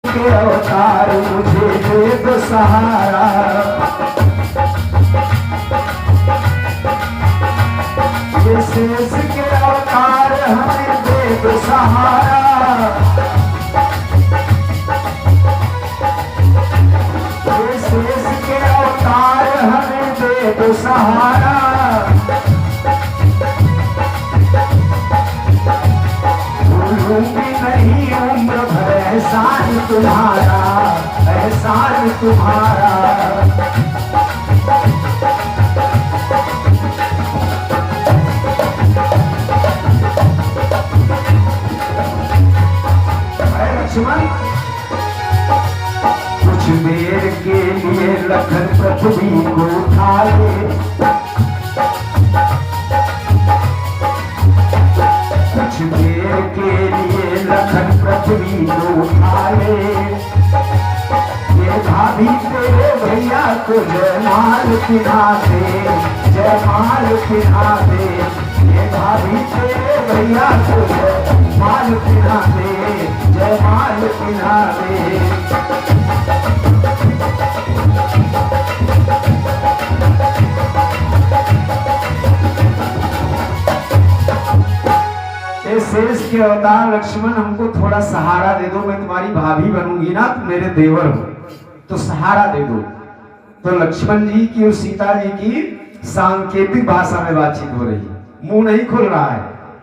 के अवतार मुझे दे दो सहारा, ये शेष के अवतार हमें दे दो सहारा, ये शेष के अवतार हमें दे दो सहारा। भूलूंगी नहीं उम्र भर एहसान तुम्हारा, एहसान तुम्हारा। लक्ष्मण कुछ देर के लिए लखन पृथ्वी को उठा ले, कुछ देर के लिए लखन पृथ्वी को उठा ले। ये भाभी तेरे भैया को जयमाल पिन्हा दे, जयमाल पिन्हा दे। ये भाभी तेरे भैया को जयमाल पिन्हा दे, जयमाल पिन्हा दे। शेष के अवतार लक्ष्मण हमको थोड़ा सहारा दे दो, मैं तुम्हारी भाभी बनूंगी ना, तुम मेरे देवर हो तो सहारा दे दो। तो लक्ष्मण जी की और सीता जी की सांकेतिक भाषा में बातचीत हो रही, मुंह नहीं खुल रहा है,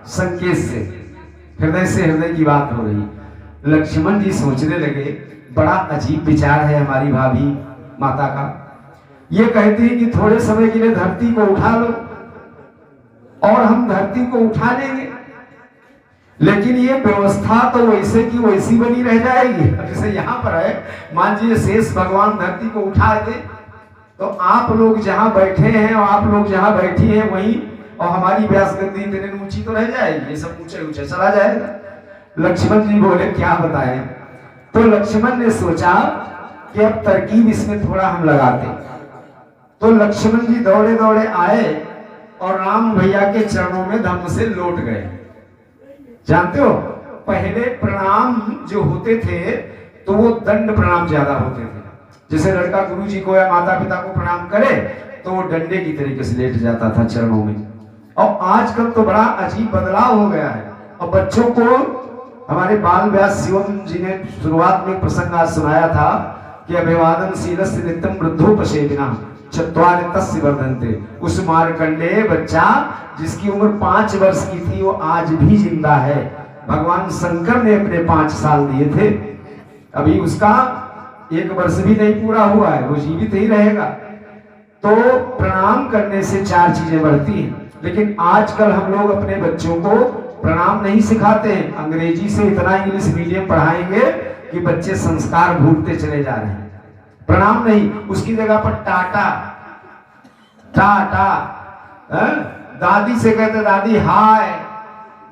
संकेत से हृदय की बात हो रही। लक्ष्मण जी सोचने लगे बड़ा अजीब विचार है हमारी भाभी माता का। ये कहती है कि थोड़े समय के लिए धरती को उठा लो और हम धरती को उठा लेंगे, लेकिन ये व्यवस्था तो वैसे की वैसी बनी रह जाएगी। जैसे यहाँ पर है, मान लीजिए शेष भगवान धरती को उठा दे तो आप लोग जहाँ बैठे हैं और आप लोग जहाँ बैठी हैं वहीं, और हमारी व्यास गद्दी इतने ऊंची तो रह जाएगी, ये सब ऊंचे ऊंचे चला जाएगा। लक्ष्मण जी बोले क्या बताएं। तो लक्ष्मण ने सोचा कि अब तरकीब इसमें थोड़ा हम लगाते। तो लक्ष्मण जी दौड़े दौड़े आए और राम भैया के चरणों में धम्म से लौट गए। जानते हो पहले प्रणाम जो होते थे तो वो दंड प्रणाम ज्यादा होते थे। जैसे लड़का गुरु जी को या माता पिता को प्रणाम करे तो वो डंडे की तरीके से लेट जाता था चरणों में। और आजकल तो बड़ा अजीब बदलाव हो गया है। और बच्चों को हमारे बाल व्यास शिवम जी ने शुरुआत में प्रसंग आज सुनाया था कि अभिवादन शीलस्य नित्यम वृद्धोपसेविना चत्वारि तस्य वर्धन्ते। उस मार्कंडेय बच्चा जिसकी उम्र 5 वर्ष की थी वो आज भी जिंदा है। भगवान शंकर ने अपने 5 साल दिए थे, अभी उसका 1 वर्ष भी नहीं पूरा हुआ है, वो जीवित ही रहेगा। तो प्रणाम करने से 4 चीजें बढ़ती हैं। लेकिन आजकल हम लोग अपने बच्चों को प्रणाम नहीं सिखाते हैं। अंग्रेजी से इतना इंग्लिश मीडियम पढ़ाएंगे कि बच्चे संस्कार भूलते चले जा रहे हैं। प्रणाम नहीं, उसकी जगह पर टाटा टाटा। दादी से कहते दादी हाय,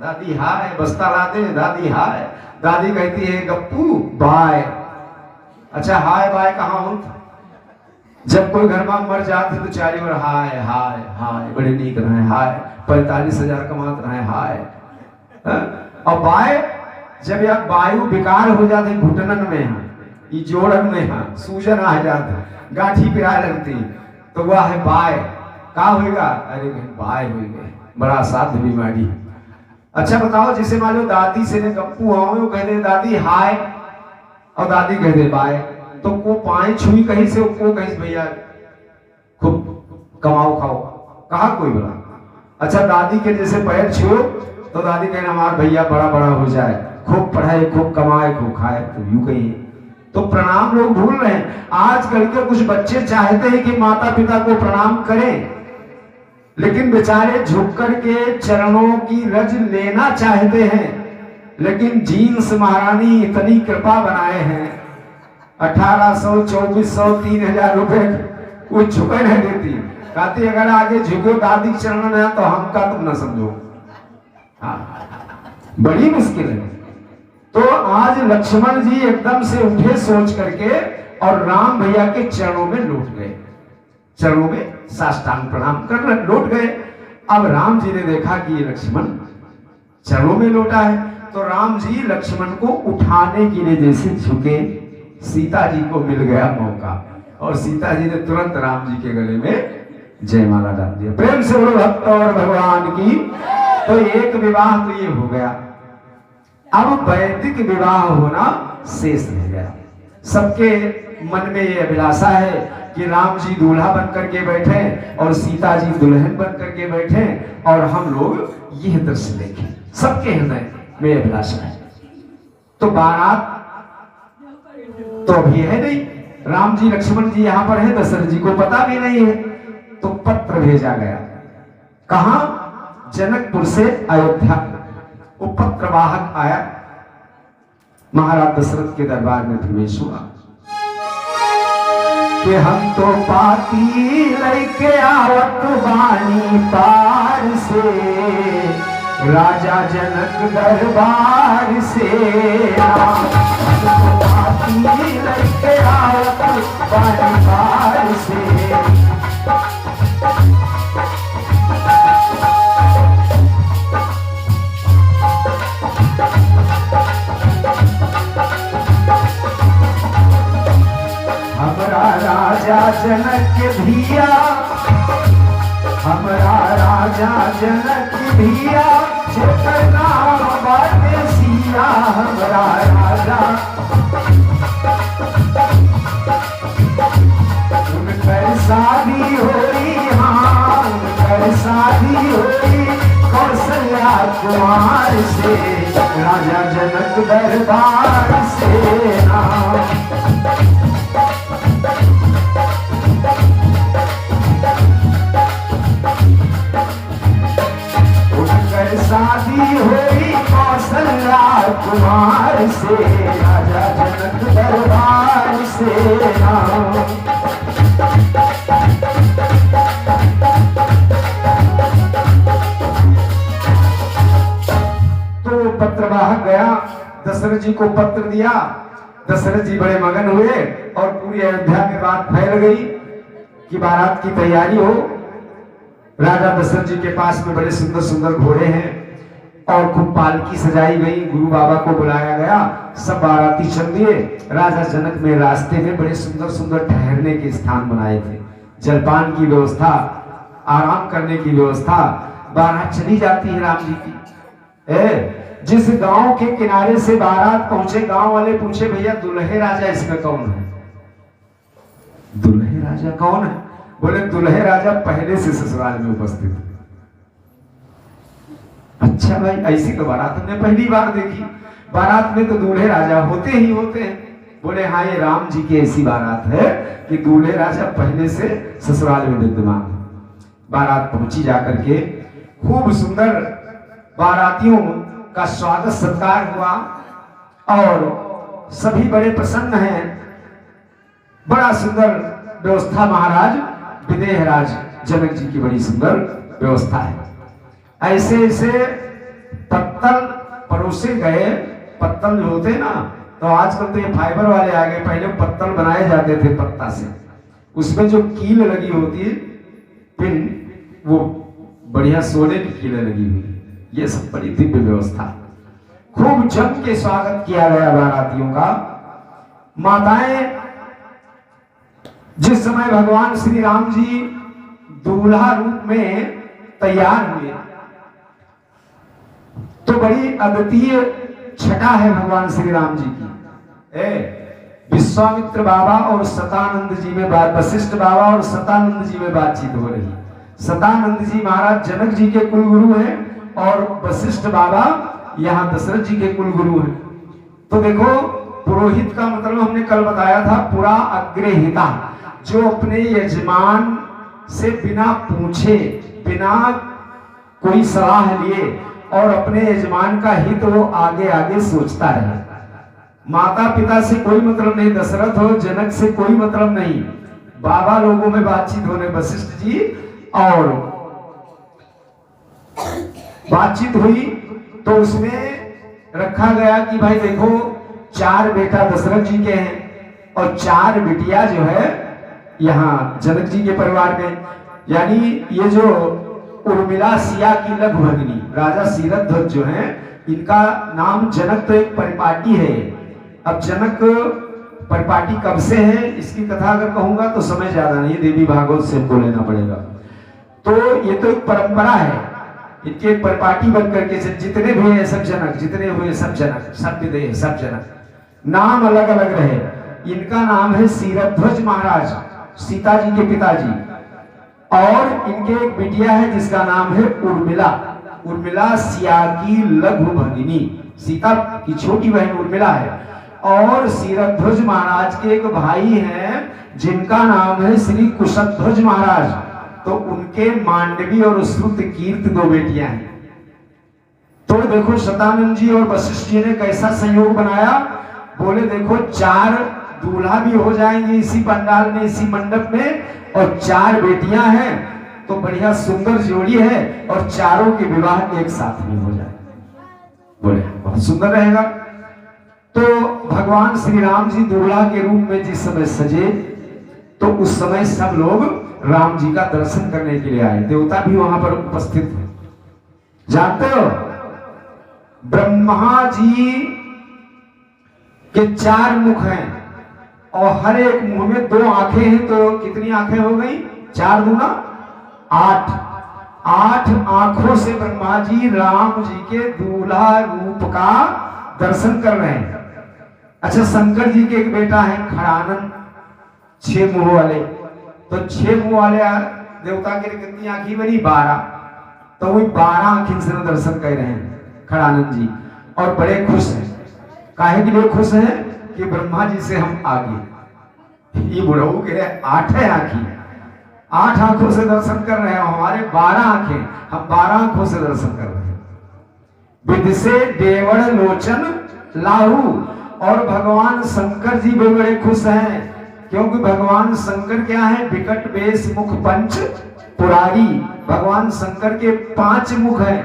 दादी हाय, बस्ता लाते दादी हाय। दादी कहती है गप्पू बाय। अच्छा हाय बाय कहाँ हो? जब कोई घर में मर जाते तो चारी ओर हाय हाय हाय, बड़े नीक रहे हाय, 45,000 कमात रहे हाय। और बाय जब यह वायु विकार हो जाते घुटनन में, जोड़न में सूजन आ जाते, गांठी पिराए लगती, तो वह है बाय। का होगा? अरे बाय हो गए, बड़ा साध्य बीमारी। अच्छा बताओ, जिसे मान लो दादी से ने गप्पू आओ, वो कहते दादी हाय और दादी कहते बाय, तो को पाए छुई कहीं से, को कहीं से भैया खूब कमाओ खाओ, कहा कोई बोला। अच्छा दादी के जैसे पैर छुओ तो दादी कहना हमारा भैया बड़ा बड़ा हो जाए, खूब पढ़ाए खूब कमाए खूब खाए, तो यूं कहिए। तो प्रणाम लोग भूल रहे हैं। आजकल के कुछ बच्चे चाहते हैं कि माता पिता को प्रणाम करें, लेकिन बेचारे झुक कर के चरणों की रज लेना चाहते हैं। लेकिन जीन्स महारानी इतनी कृपा बनाए हैं, 1800, 2400, 3000 रुपए वो झुके नहीं देती। कहती अगर आगे झुको दादी चरण में तो हमका तुम ना समझो। हाँ, बड़ी मुश्किल है। तो आज लक्ष्मण जी एकदम से उठे सोच करके और राम भैया के चरणों में लौट गए, चरणों में साष्टांग प्रणाम कर लौट गए। अब राम जी ने देखा कि ये लक्ष्मण चरणों में लौटा है, तो राम जी लक्ष्मण को उठाने के लिए जैसे झुके सीता जी को मिल गया मौका और सीता जी ने तुरंत राम जी के गले में जयमाला डाल दिया। प्रेम से बोलो भक्त और भगवान की। तो एक विवाह तो ये हो गया। अब वैदिक विवाह होना शेष रह गया। सबके मन में ये अभिलाषा है कि राम जी दूल्हा बन करके बैठे और सीता जी दुल्हन बन करके बैठे और हम लोग यह दृश्य देखें। सबके हृदय में अभिलाषा है। तो बारात तो अभी है नहीं, राम जी लक्ष्मण जी यहाँ पर है, दशरथ जी को पता भी नहीं है। तो पत्र भेजा गया, कहां? जनकपुर से अयोध्या। वो पत्रवाहक आया, महाराज दशरथ के दरबार में प्रवेश हुआ कि हम तो पाती लेके आवत बानी पार से, राजा जनक दरबार से। हम तो पाती लेके आवत बानी पार से। हमरा राजा जनक धिया, हमरा राजा जनक धिया, जेकर नाम बाटे सिया। हमरा राजा उनकर शादी होई, हाँ उनकर शादी होई कौशल्या कुमार से, राजा जनक दरबार से नाम। शादी हुई कौशल्या कुमार से, राजा जनक दरबार से नाम। तो पत्रवाहक गया, दशरथ जी को पत्र दिया। दशरथ जी बड़े मगन हुए और पूरी अयोध्या में बात फैल गई कि बारात की तैयारी हो। राजा दशरथ जी के पास में बड़े सुंदर सुंदर घोड़े हैं और खूब पालकी सजाई गई। गुरु बाबा को बुलाया गया, सब बाराती चल दिए। राजा जनक में रास्ते में बड़े सुंदर सुंदर ठहरने के स्थान बनाए थे, जलपान की व्यवस्था, आराम करने की व्यवस्था। बारात चली जाती है राम जी की। जिस गांव के किनारे से बारात पहुंचे, गांव वाले पूछे भैया दुल्हे राजा इसमें कौन है? दुल्हे राजा कौन है? बोले दुल्हे राजा पहले से ससुराल में उपस्थित है। अच्छा भाई, ऐसी तो बारात हमने पहली बार देखी। बारात में तो दूल्हे राजा होते ही होते हैं। बोले हाँ, ये राम जी की ऐसी बारात है कि दूल्हे राजा पहले से ससुराल में विद्यमान है। बारात पहुंची जाकर के खूब सुंदर बारातियों का स्वागत सत्कार हुआ और सभी बड़े प्रसन्न हैं। बड़ा सुंदर व्यवस्था, महाराज विदेहराज जनक जी की बड़ी सुंदर व्यवस्था है। ऐसे ऐसे पत्तल परोसे गए। पत्तल जो होते ना, तो आजकल तो ये फाइबर वाले आ गए, पहले पत्तल बनाए जाते थे पत्ता से, उसमें जो कील लगी होती है पिन, वो बढ़िया सोने की कीलें लगी हुई। ये सब बड़ी दिव्य व्यवस्था। खूब जम के स्वागत किया गया बारातियों का। माताएं, जिस समय भगवान श्री राम जी दूल्हा रूप में तैयार हुए, तो बड़ी अद्वितीय छटा है भगवान श्री राम जी की। विश्वामित्र बाबा और सतानंद जी में बात, वशिष्ठ बाबा और सतानंद जी में बातचीत हो रही। सतानंद जी महाराज जनक जी के कुल गुरु हैं और वशिष्ठ बाबा यहाँ दशरथ जी के कुल गुरु हैं। तो देखो, पुरोहित का मतलब हमने कल बताया था पुरा अग्रहिता, जो अपने यजमान से बिना पूछे, बिना कोई सलाह लिए और अपने यजमान का हित वो आगे आगे सोचता रहे। माता पिता से कोई मतलब नहीं, दशरथ हो जनक से कोई मतलब नहीं, बाबा लोगों में बातचीत होने वशिष्ठ जी और बातचीत हुई। तो उसमें रखा गया कि भाई देखो, 4 बेटा दशरथ जी के हैं और 4 बिटिया जो है यहाँ जनक जी के परिवार में। यानी ये जो उर्मिला सिया की लघु भगिनी राजा सीरध्वज जो हैं, इनका नाम जनक तो एक परिपाटी है। अब जनक परिपाटी कब से है, इसकी कथा अगर कहूंगा तो समय ज्यादा नहीं, देवी भागवत से हमको लेना पड़ेगा। तो ये तो एक परंपरा है, इनके एक परिपाटी बन करके जितने भी है सब जनक, जितने हुए सब जनक, सब विदेह सब जनक, नाम अलग अलग रहे। इनका नाम है सीरध्वज महाराज, सीता जी के पिताजी, और इनके एक बिटिया है जिसका नाम है उर्मिला। उर्मिला सिया की लघु भगिनी, सीता की छोटी बहन उर्मिला है। और सीरध्वज महाराज के एक भाई हैं जिनका नाम है श्री कुशध्वज महाराज, तो उनके मांडवी और श्रुत कीर्त दो बेटियां हैं। तो देखो शतानंद जी और वशिष्ठ जी ने कैसा संयोग बनाया, बोले देखो 4 दूल्हा भी हो जाएंगे इसी पंडाल में, इसी मंडप में, और 4 बेटियां हैं, तो बढ़िया सुंदर जोड़ी है, और चारों के विवाह एक साथ में हो जाए, बोले बहुत सुंदर रहेगा। तो भगवान श्री राम जी दूल्हा के रूप में जिस समय सजे, तो उस समय सब लोग राम जी का दर्शन करने के लिए आए, देवता भी वहां पर उपस्थित थे। जानते हो ब्रह्मा जी के 4 मुख हैं, और हर एक मुंह में 2 आंखें हैं, तो कितनी आंखें हो गई, 4 दूना 8। 8 आंखों से ब्रह्मा जी राम जी के दूल्हा रूप का दर्शन कर रहे हैं। अच्छा, शंकर जी के एक बेटा है खड़ानन, 6 मुंह वाले, तो 6 मुंह वाले देवता के लिए कितनी आंखें बनी, 12, तो वही 12 आंखें से दर्शन कर रहे हैं खड़ानन जी, और बड़े खुश हैं। काहे के लिए खुश हैं कि ब्रह्मा जी से हम आगे, ये बुढ़ऊ के 8 है आंखें, 8 आंखों से दर्शन कर रहे हैं, हमारे 12 आंखें, हम 12 आंखों से दर्शन कर रहे हैं। विधि से देवड़ लोचन लाहू, और भगवान शंकर जी भी बड़े खुश हैं, क्योंकि भगवान शंकर क्या है, विकट बेश मुख पंच पुरारी। भगवान शंकर के 5 मुख हैं,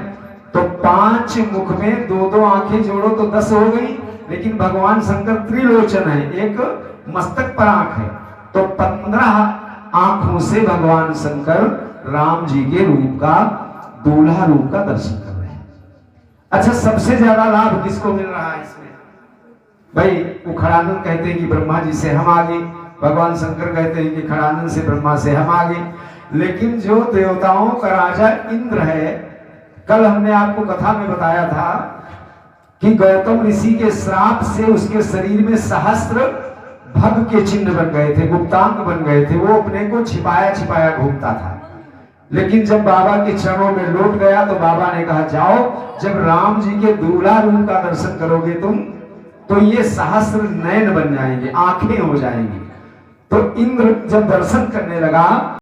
तो 5 मुख में 2-2 आंखें जोड़ो तो 10 हो गई, लेकिन भगवान शंकर त्रिलोचन है, एक मस्तक पर आंख है, तो 15 आंखों से भगवान शंकर राम जी के रूप का, दूल्हा रूप का दर्शन कर रहे हैं। अच्छा, सबसे ज्यादा लाभ किसको मिल रहा है इसमें, भाई वो खड़ानन कहते हैं कि ब्रह्मा जी से हम आगे, भगवान शंकर कहते हैं कि खड़ानन से ब्रह्मा से हम आगे, लेकिन जो देवताओं का राजा इंद्र है, कल हमने आपको कथा में बताया था कि गौतम ऋषि के श्राप से उसके शरीर में सहस्त्र भग के चिन्ह बन गए थे, गुप्तांग बन गए थे, वो अपने को छिपाया छिपाया घूमता था। लेकिन जब बाबा के चरणों में लौट गया तो बाबा ने कहा जाओ, जब राम जी के दूल्हा रूप का दर्शन करोगे तुम, तो ये सहस्त्र नयन बन जाएंगे, आंखें हो जाएंगी। तो इंद्र जब दर्शन करने लगा